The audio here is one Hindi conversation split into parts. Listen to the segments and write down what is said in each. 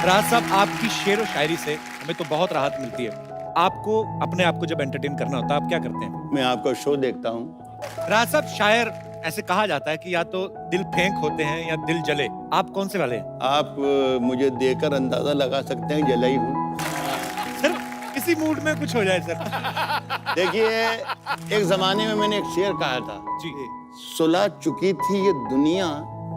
राज साहब, आपकी शेर और शायरी से हमें तो बहुत राहत मिलती है। आपको अपने आप को जब एंटरटेन करना होता है, आप क्या करते हैं? मैं आपका शो देखता हूँ। राज साहब, शायर ऐसे कहा जाता है कि या तो दिल फेंक होते हैं या दिल जले। आप कौन से वाले हैं? आप मुझे देखकर अंदाजा लगा सकते हैं जला ही हूँ। सर, किसी मूड में कुछ हो जाए सर। देखिए, एक जमाने में मैंने एक शेर कहा था, जी। सुलह चुकी थी ये दुनिया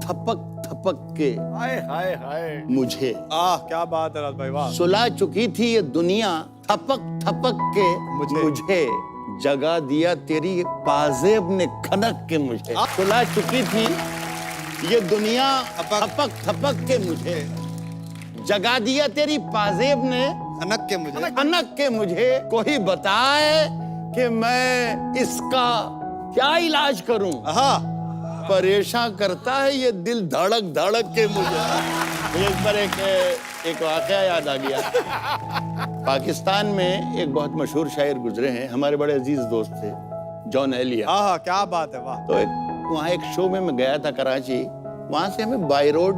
थपक थपक के हाय हाय हाय, मुझे। क्या बात है राज भाई, वाह। सुलह चुकी थी ये दुनिया थपक थपक के मुझे जगा दिया तेरी पाजेब ने खनक के मुझे। सुलह चुकी थी ये दुनिया थपक थपक के मुझे जगा दिया तेरी पाजेब ने खनक के मुझे। खनक के मुझे। कोई बताए कि मैं इसका क्या इलाज करूं। परेशान करता है ये दिल धड़क धड़क के मुझे इस पर एक वाकया याद आ गया। पाकिस्तान में एक बहुत मशहूर शायर गुजरे हैं, हमारे बड़े अजीज दोस्त थे, जॉन एलिया। क्या बात है, वाह। तो वहाँ एक शो में मैं गया था कराची। वहाँ से हमें बाई रोड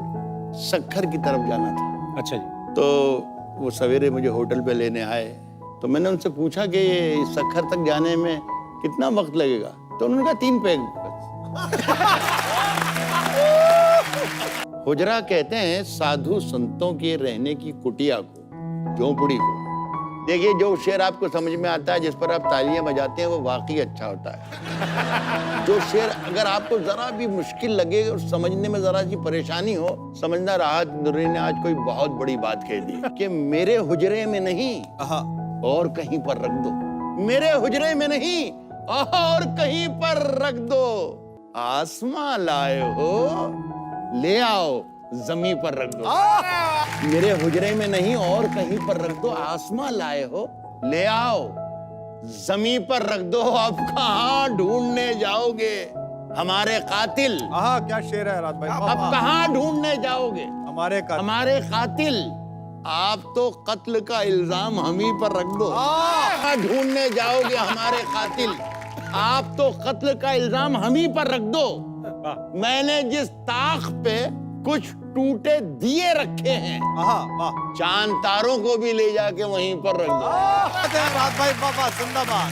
सक्खर की तरफ जाना था। अच्छा जी। तो वो सवेरे मुझे होटल पे लेने आए। तो मैंने उनसे पूछा कि ये सक्खर तक जाने में कितना वक्त लगेगा। तो उन्होंने कहा 3 पैग। हुजरा कहते हैं साधु संतों के रहने की कुटिया को, झोंपड़ी को। देखिए, जो शेर आपको समझ में आता है, जिस पर आप तालियां बजाते हैं, वो वाकई अच्छा होता है। जो शेर अगर आपको जरा भी मुश्किल लगे और समझने में जरा सी परेशानी हो, समझना राहत नूरी ने आज कोई बहुत बड़ी बात कह दी कि मेरे हुजरे में नहीं और कहीं पर रख दो। मेरे हुजरे में नहीं और कहीं पर रख दो। आसमां लाए हो, ले आओ, जमीन पर रख दो। मेरे हुजरे में नहीं और कहीं पर रख दो। आसमां लाए हो, ले आओ, जमीन पर रख दो। अब कहाँ ढूंढने जाओगे हमारे कातिल। क्या शेर है राज भाई, अब कहाँ ढूंढने जाओगे हमारे कातिल। आप तो कत्ल का इल्जाम हम ही पर रख दो। कहाँ ढूंढने जाओगे हमारे कातिल। आप तो कत्ल का इल्जाम हम ही पर रख दो। मैंने जिस ताख पे कुछ टूटे दिए रखे हैं, चांद तारों को भी ले जाके वहीं पर रख दो। राज भाई, वाह, जिंदाबाद।